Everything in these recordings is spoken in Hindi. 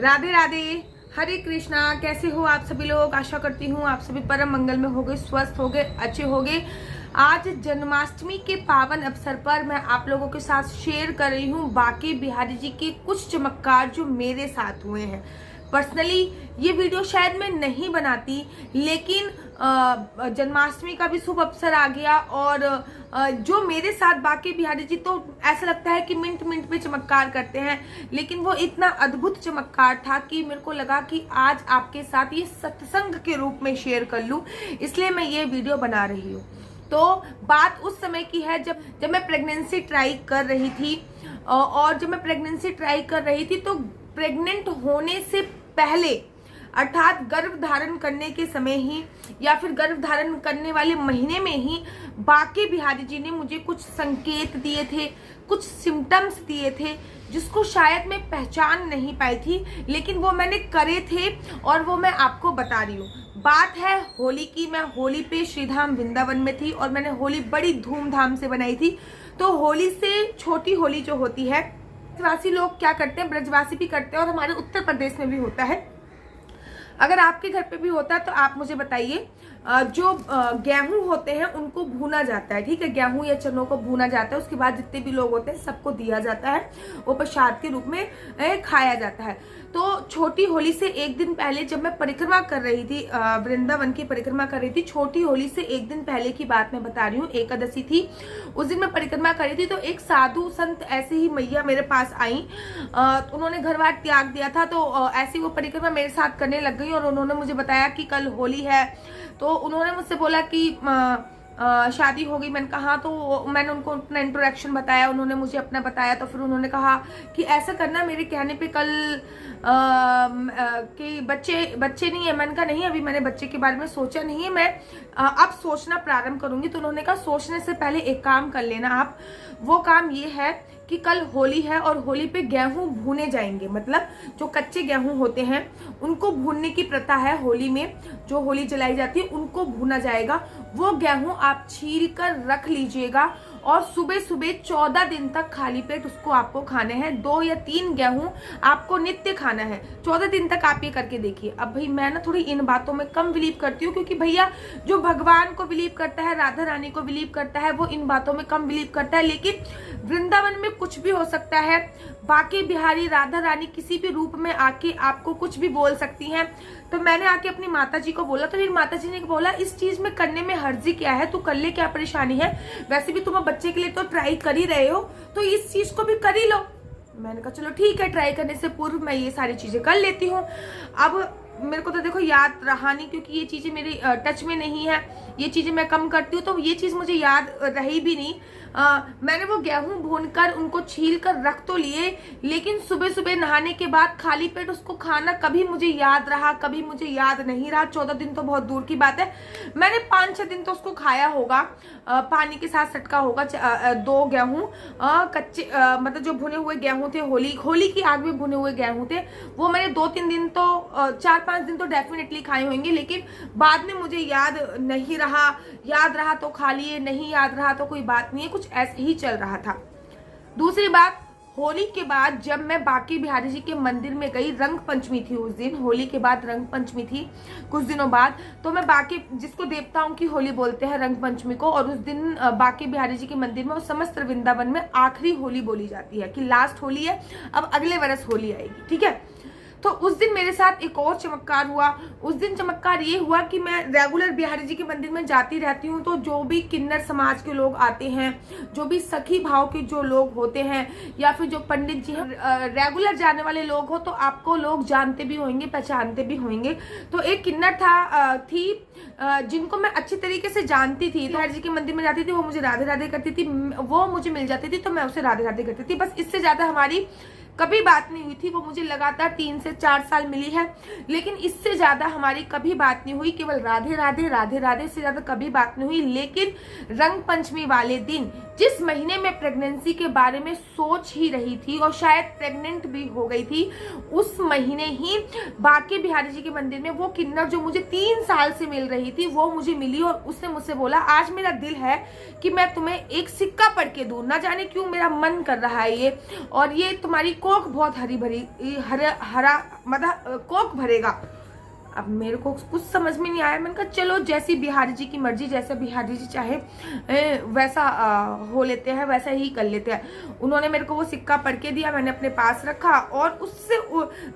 राधे राधे, हरे कृष्णा। कैसे हो आप सभी लोग? आशा करती हूँ आप सभी परम मंगल में होगे, स्वस्थ होगे, अच्छे होगे। आज जन्माष्टमी के पावन अवसर पर मैं आप लोगों के साथ शेयर कर रही हूँ बांके बिहारी जी के कुछ चमत्कार जो मेरे साथ हुए हैं। पर्सनली ये वीडियो शायद मैं नहीं बनाती, लेकिन जन्माष्टमी का भी शुभ अवसर आ गया और जो मेरे साथ बांके बिहारी जी, तो ऐसा लगता है कि मिनट मिनट पे चमत्कार करते हैं, लेकिन वो इतना अद्भुत चमत्कार था कि मेरे को लगा कि आज आपके साथ ये सत्संग के रूप में शेयर कर लूं, इसलिए मैं ये वीडियो बना रही हूँ। तो बात उस समय की है जब मैं प्रेगनेंसी ट्राई कर रही थी, और जब मैं प्रेगनेंसी ट्राई कर रही थी तो प्रेग्नेंट होने से पहले, अर्थात गर्भ धारण करने के समय ही या फिर गर्भ धारण करने वाले महीने में ही बांके बिहारी जी ने मुझे कुछ संकेत दिए थे, कुछ सिम्टम्स दिए थे जिसको शायद मैं पहचान नहीं पाई थी, लेकिन वो मैंने करे थे और वो मैं आपको बता रही हूँ। बात है होली की। मैं होली पे श्रीधाम वृंदावन में थी और मैंने होली बड़ी धूमधाम से बनाई थी। तो होली से छोटी होली जो होती है, ब्रजवासी लोग क्या करते हैं, ब्रजवासी भी करते हैं और हमारे उत्तर प्रदेश में भी होता है। अगर आपके घर पे भी होता है तो आप मुझे बताइए। जो गेहूं होते हैं उनको भूना जाता है, ठीक है, गेहूं या चनों को भूना जाता है। उसके बाद जितने भी लोग होते हैं सबको दिया जाता है, वो प्रसाद के रूप में खाया जाता है। तो छोटी होली से एक दिन पहले जब मैं परिक्रमा कर रही थी, वृंदावन की परिक्रमा कर रही थी, छोटी होली से एक दिन पहले की बात मैं बता रही हूँ, एकादशी थी, उस दिन मैं परिक्रमा कर रही थी। तो एक साधु संत ऐसे ही मैया मेरे पास आई, उन्होंने घर बार त्याग दिया था, तो ऐसे वो परिक्रमा मेरे साथ करने लग गई और उन्होंने मुझे बताया कि कल होली है। तो उन्होंने मुझसे बोला कि शादी हो गई। मैंने कहा, तो मैंने उनको अपना इंट्रोडक्शन बताया, उन्होंने मुझे अपना बताया। तो फिर उन्होंने कहा कि ऐसा करना, मेरे कहने पे कल कि बच्चे नहीं है। मैंने कहा नहीं, अभी मैंने बच्चे के बारे में सोचा नहीं है, मैं अब सोचना प्रारंभ करूंगी। तो उन्होंने कहा सोचने से पहले एक काम कर लेना आप। वो काम ये है कि कल होली है और होली पे गेहूं भूने जाएंगे, मतलब जो कच्चे गेहूं होते हैं उनको भूनने की प्रथा है। होली में जो होली जलाई जाती है उनको भूना जाएगा। वो गेहूं आप छील कर रख लीजिएगा और सुबह सुबह 14 दिन तक खाली पेट उसको आपको खाने हैं। 2 या 3 गेहूं आपको नित्य खाना है। 14 दिन तक आप ये करके देखिए। अब भाई मैं ना थोड़ी इन बातों में कम बिलीव करती हूँ, क्योंकि भैया जो भगवान को बिलीव करता है, राधा रानी को बिलीव करता है, वो इन बातों में कम बिलीव करता है। लेकिन वृंदावन में कुछ भी हो सकता है। बांके बिहारी राधा रानी किसी भी रूप में आके आपको कुछ भी बोल सकती हैं। तो मैंने आके अपनी माता जी को बोला, तो मेरी माता जी ने बोला इस चीज में करने में हर्जी क्या है, तू कर ले, क्या परेशानी है, वैसे भी तुम बच्चे के लिए तो ट्राई कर ही रहे हो, तो इस चीज को भी कर ही लो। मैंने कहा चलो ठीक है, ट्राई करने से पूर्व मैं ये सारी चीजें कर लेती हूँ। अब मेरे को तो देखो याद रहा नहीं, क्योंकि ये चीजें मेरी टच में नहीं है, ये चीजें मैं कम करती हूँ, तो ये चीज मुझे याद रही भी नहीं। मैंने वो गेहूं भूनकर उनको छील कर रख तो लिए, लेकिन सुबह सुबह नहाने के बाद खाली पेट उसको खाना कभी मुझे याद रहा, कभी मुझे याद नहीं रहा। 14 दिन तो बहुत दूर की बात है, मैंने 5-6 दिन तो उसको खाया होगा, पानी के साथ सटका होगा। 2 गेहूं कच्चे, मतलब जो भुने हुए गेहूं थे, होली की आग में भुने हुए गेहूं थे, वो मैंने 2-3 दिन तो 4-5 दिन तो डेफिनेटली खाए होंगे। लेकिन बाद में मुझे याद नहीं रहा, याद रहा तो खा लिए, नहीं याद रहा तो कोई बात नहीं है, कुछ ऐसे ही चल रहा था। दूसरी बात, होली के बाद जब मैं बांके बिहारी जी के मंदिर में गई, रंग पंचमी थी उस दिन, होली के बाद रंग पंचमी थी कुछ दिनों बाद। तो मैं बांके, जिसको देवताओं की होली बोलते हैं रंग पंचमी को, और उस दिन बांके बिहारी जी के मंदिर में और समस्त वृंदावन में आखिरी होली बोली जाती है कि लास्ट होली है, अब अगले वर्ष होली आएगी, ठीक है। तो उस दिन मेरे साथ एक और चमत्कार हुआ। उस दिन चमत्कार ये हुआ कि मैं रेगुलर बिहारी जी के मंदिर में जाती रहती हूँ, तो जो भी किन्नर समाज के लोग आते हैं, जो भी सखी भाव के जो लोग होते हैं, या फिर जो पंडित जी हैं, रेगुलर जाने वाले लोग हो तो आपको लोग जानते भी होंगे, पहचानते भी होंगे। तो एक किन्नर थी जिनको मैं अच्छी तरीके से जानती थी, तो बिहारी जी के मंदिर में जाती थी, वो मुझे राधे राधे करती थी, वो मुझे मिल जाती थी तो मैं उसे राधे राधे करती थी। बस इससे ज्यादा हमारी कभी बात नहीं हुई थी। वो मुझे लगातार 3 से 4 साल मिली है, लेकिन इससे ज्यादा हमारी कभी बात नहीं हुई, केवल राधे राधे राधे राधे से ज्यादा कभी बात नहीं हुई। लेकिन रंग पंचमी वाले दिन जिस महीने में प्रेगनेंसी के बारे में सोच ही रही थी और शायद प्रेग्नेंट भी हो गई थी, उस महीने ही बांके बिहारी जी के मंदिर में वो किन्नर जो मुझे 3 साल से मिल रही थी वो मुझे मिली और उसने मुझसे बोला, आज मेरा दिल है कि मैं तुम्हें एक सिक्का पढ़ के दूं, ना जाने क्यों मेरा मन कर रहा है ये, और ये तुम्हारी कोख बहुत हरी भरी हरा मतलब कोख भरेगा। अब मेरे को कुछ समझ में नहीं आया। मैंने कहा चलो जैसी बिहारी जी की मर्जी, जैसा बिहारी जी चाहे वैसा हो लेते हैं, वैसा ही कर लेते हैं। उन्होंने मेरे को वो सिक्का पढ़ के दिया, मैंने अपने पास रखा और उससे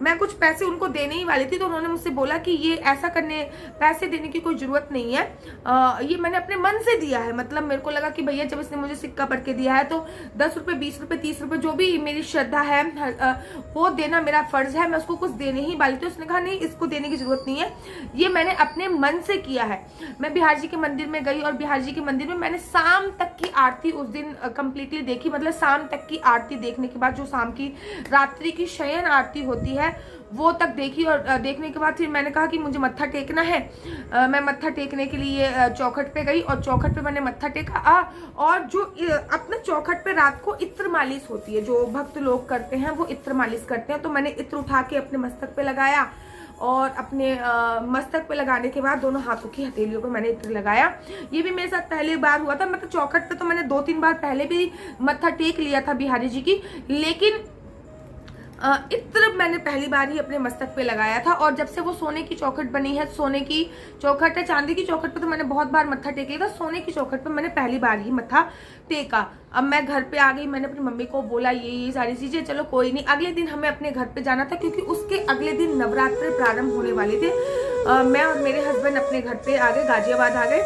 मैं कुछ पैसे उनको देने ही वाली थी, तो उन्होंने मुझसे बोला कि ये ऐसा करने पैसे देने की कोई जरूरत नहीं है, ये मैंने अपने मन से दिया है। मतलब मेरे को लगा कि भैया जब इसने मुझे सिक्का पढ़ के दिया है तो 10 रुपये 20 रुपये 30 रुपये जो भी मेरी श्रद्धा है वो देना मेरा फर्ज है, मैं उसको कुछ देने ही वाली थी। उसने कहा नहीं, इसको देने की जरूरत नहीं है, ये मैंने अपने मन से किया है। मैं बिहार जी के मंदिर में गई और बिहार जी के मंदिर में मैंने शाम तक की आरती उस दिन कंप्लीटली देखी। मतलब शाम तक की आरती देखने के बाद जो शाम की रात्रि की शयन आरती होती है वो तक देखी, और देखने के बाद फिर मैंने कहा कि मुझे मत्था टेकना है। मैं मत्था टेकने के लिए चौखट पे गई और चौखट पे मैंने मत्था टेका। और जो अपने चौखट पे रात को इत्र मालिश होती है, जो भक्त लोग करते हैं वो इत्र मालिश करते हैं, तो मैंने इत्र उठा के अपने मस्तक पे लगाया और अपने मस्तक पे लगाने के बाद दोनों हाथों की हथेलियों पे मैंने इत्र लगाया। ये भी मेरे साथ पहली बार हुआ था। मतलब चौखट पे तो मैंने 2-3 बार पहले भी मत्था टेक लिया था बिहारी जी की, लेकिन इत्र मैंने पहली बार ही अपने मस्तक पे लगाया था। और जब से वो सोने की चौखट बनी है, सोने की चौखट है, चांदी की चौखट पे तो मैंने बहुत बार मत्था टेक लिया था, सोने की चौखट पे मैंने पहली बार ही मत्था टेका। अब मैं घर पे आ गई, मैंने अपनी मम्मी को बोला ये सारी चीजें, चलो कोई नहीं। अगले दिन हमें अपने घर पे जाना था क्योंकि उसके अगले दिन नवरात्र प्रारंभ होने वाले थे। मैं और मेरे हस्बैंड अपने घर पे आ गए, गाजियाबाद आ गए,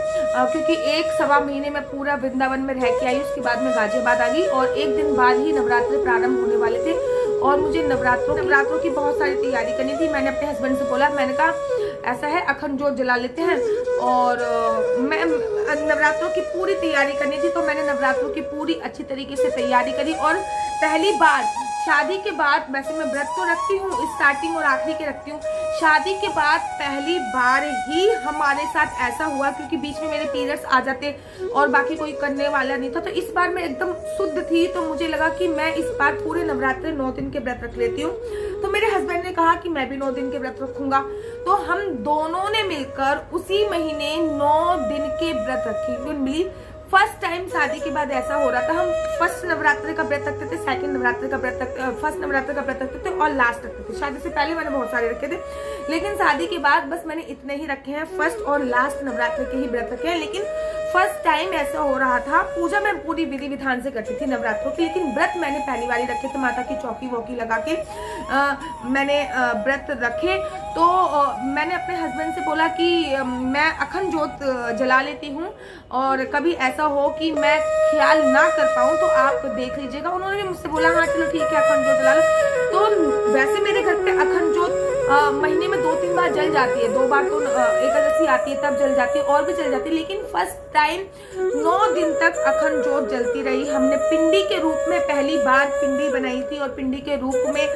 क्योंकि 1-1.25 महीने में पूरा वृंदावन में रह के आई, उसके बाद में गाजियाबाद आ गई और एक दिन बाद ही नवरात्र प्रारंभ होने वाले थे और मुझे नवरात्रों की बहुत सारी तैयारी करनी थी। मैंने अपने हस्बैंड से बोला, मैंने कहा ऐसा है अखंड जोत जला लेते हैं, और मैं नवरात्रों की पूरी तैयारी करनी थी, तो मैंने नवरात्रों की पूरी अच्छी तरीके से तैयारी करी। और पहली बार शादी के बाद, वैसे मैं व्रत तो रखती हूँ, स्टार्टिंग और आखिरी के रखती हूँ, शादी के बाद पहली बार ही हमारे साथ ऐसा हुआ, क्योंकि बीच में मेरे पीरियड्स आ जाते और बाकी कोई करने वाला नहीं था, तो इस बार मैं एकदम शुद्ध थी। तो मुझे लगा कि मैं इस बार पूरे नवरात्रे 9 दिन के व्रत रख लेती हूँ। तो मेरे हस्बैंड ने कहा कि मैं भी 9 दिन के व्रत रखूंगा, तो हम दोनों ने मिलकर उसी महीने 9 दिन के व्रत रखी मिली। फर्स्ट टाइम शादी के बाद ऐसा हो रहा था। हम फर्स्ट नवरात्रि का व्रत रखते थे, सेकंड नवरात्रि का व्रत रखते, फर्स्ट नवरात्रि का व्रत रखते थे और लास्ट रखते थे। शादी से पहले मैंने बहुत सारे रखे थे, लेकिन शादी के बाद बस मैंने इतने ही रखे हैं, फर्स्ट और लास्ट नवरात्रि के ही व्रत रखे हैं। लेकिन फर्स्ट टाइम ऐसा हो रहा था, पूजा मैं पूरी विधि विधान से करती थी नवरात्रों की, लेकिन व्रत मैंने पहली बार रखे थे। माता की चौकी वौकी लगा के मैंने व्रत रखे। तो मैंने अपने हस्बैंड से बोला कि मैं अखंड जोत जला लेती हूँ, और कभी ऐसा हो कि मैं ख्याल ना कर पाऊँ तो आप देख लीजिएगा। उन्होंने भी मुझसे बोला हाँ चलो ठीक है अखंड जोत जला लो। तो वैसे मेरे घर पे अखंड जोत महीने में 2-3 बार जल जाती है, 2 बार तो एकादशी आती है तब जल जाती है, और भी जल जाती है, लेकिन फर्स्ट टाइम 9 दिन तक अखंड जोत जलती रही। हमने पिंडी के रूप में पहली बार पिंडी बनाई थी, और पिंडी के रूप में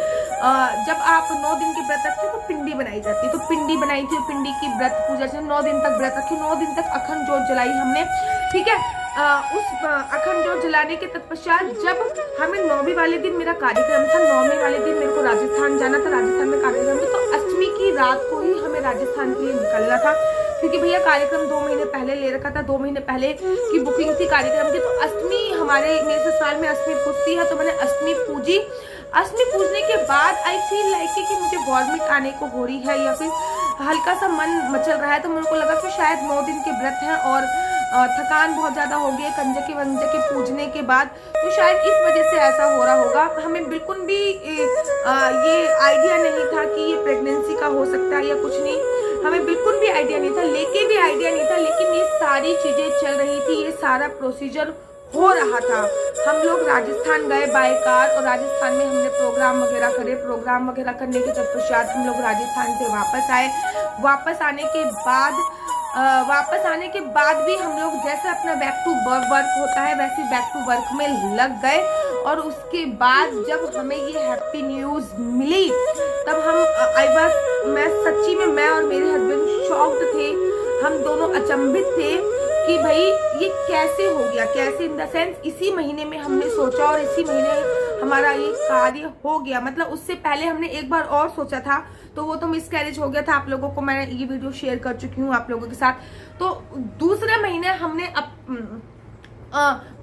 जब आप 9 दिन के व्रत रखते तो पिंडी बनाई जाती है, तो पिंडी बनाई थी और पिंडी की व्रत पूजा से 9 दिन तक व्रत रखी, 9 दिन तक अखंड जोत जलाई हमने, ठीक है। उस अखंड जोत जलाने के तत्पश्चात जब हमें 9वीं वाले दिन मेरा कार्यक्रम था, 9वें वाले दिन मेरे को राजस्थान जाना था, राजस्थान में कार्यक्रम था, तो अष्टमी की रात को ही हमें राजस्थान के लिए निकलना था, क्योंकि भैया कार्यक्रम 2 महीने पहले ले रखा था, 2 महीने पहले की बुकिंग थी कार्यक्रम की। तो अष्टमी मेरे ससुराल में अष्टमी पूजती है, तो मैंने अष्टमी पूजी। अष्टमी पूजने के बाद आई फील लाइक कि मुझे वॉमिट आने को हो रही है, या फिर हल्का सा मन मचल रहा है, तो मेरे को लगा कि शायद 9 दिन के व्रत हैं और थकान बहुत ज्यादा हो गई कंजके वंजके पूजने के बाद, तो शायद इस वजह से ऐसा हो रहा होगा। हमें बिल्कुल भी ये आइडिया नहीं था कि ये प्रेगनेंसी का हो सकता है या कुछ नहीं, हमें बिल्कुल भी आइडिया नहीं था, लेकिन ये सारी चीजें चल रही थी, ये सारा प्रोसीजर हो रहा था। हम लोग राजस्थान गए बाय कार, और राजस्थान में हमने प्रोग्राम वगैरह करे। प्रोग्राम वगैरह करने के तत्पश्चात हम लोग राजस्थान से वापस आए। वापस आने के बाद भी हम लोग जैसे अपना बैक टू वर्क होता है वैसे बैक टू वर्क में लग गए। और उसके बाद जब हमें ये हैप्पी न्यूज मिली तब मैं सच्ची में, मैं और मेरे हस्बैंड शॉक्ड थे, हम दोनों अचंभित थे कि भाई ये कैसे हो गया, कैसे इन द सेंस इसी महीने में हमने सोचा और इसी महीने हमारा ये कार्य हो गया। मतलब उससे पहले हमने एक बार और सोचा था, तो वो तो मिसकैरेज हो गया था। आप लोगों को मैं ये वीडियो शेयर कर चुकी हूँ आप लोगों के साथ। तो दूसरे महीने हमने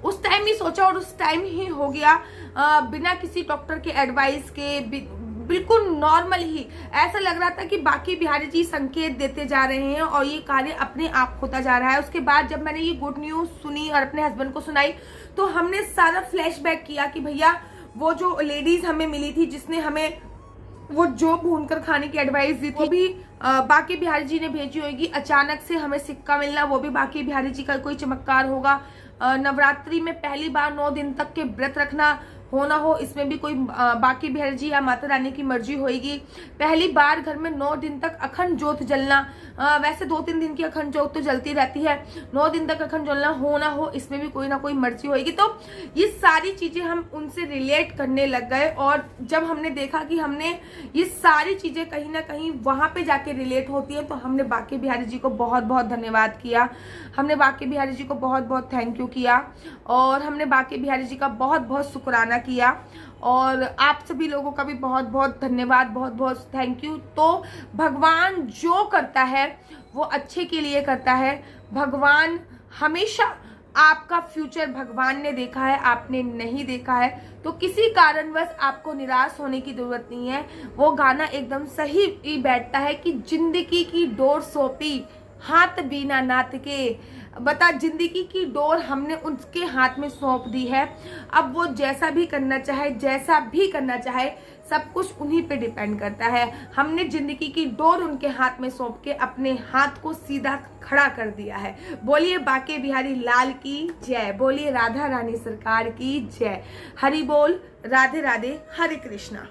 उस टाइम ही सोचा और उस टाइम ही हो गया, बिना किसी डॉक्टर के एडवाइस के, बिल्कुल नॉर्मल ही। ऐसा लग रहा था कि बाकी बिहारी जी संकेत देते जा रहे हैं और ये कार्य अपने आप होता जा रहा है। उसके बाद जब मैंने ये गुड न्यूज सुनी और अपने हस्बैंड को सुनाई, तो हमने सारा फ्लैशबैक किया कि भैया वो जो लेडीज हमें मिली थी जिसने हमें वो जो भूनकर खाने की एडवाइस दी थी, वो भी बाकी बिहारी जी ने भेजी होगी। अचानक से हमें सिक्का मिलना, वो भी बाकी बिहारी जी का कोई चमत्कार होगा। नवरात्रि में पहली बार 9 दिन तक के व्रत रखना हो ना हो, इसमें भी कोई बाकी बिहारी जी या माता रानी की मर्जी होगी। पहली बार घर में 9 दिन तक अखंड ज्योत जलना, वैसे 2-3 दिन की अखंड ज्योत तो जलती रहती है, 9 दिन तक अखंड जलना हो ना हो, इसमें भी कोई ना कोई मर्जी होगी। तो ये सारी चीजें हम उनसे रिलेट करने लग गए और जब हमने देखा कि हमने ये सारी चीजें कहीं ना कहीं वहां पे जाके रिलेट होती है, तो हमने बाकी बिहारी जी को बहुत बहुत धन्यवाद किया। हमने बाकी बिहारी जी को बहुत बहुत थैंक यू किया और हमने बाकी बिहारी जी का बहुत बहुत शुक्राना किया और आप सभी लोगों का भी बहुत बहुत धन्यवाद, बहुत बहुत थैंक यू। तो भगवान जो करता है वो अच्छे के लिए करता है। भगवान हमेशा आपका फ्यूचर भगवान ने देखा है, आपने नहीं देखा है तो किसी कारणवश आपको निराश होने की जरूरत नहीं है। वो गाना एकदम सही बैठता है कि जिंदगी की डोर सौंपी हाथ बिना नाथ के, बता जिंदगी की डोर हमने उसके हाथ में सौंप दी है। अब वो जैसा भी करना चाहे, जैसा भी करना चाहे, सब कुछ उन्हीं पे डिपेंड करता है। हमने जिंदगी की डोर उनके हाथ में सौंप के अपने हाथ को सीधा खड़ा कर दिया है। बोलिए बाके बिहारी लाल की जय, बोलिए राधा रानी सरकार की जय। हरि बोल, राधे राधे, हरे कृष्णा।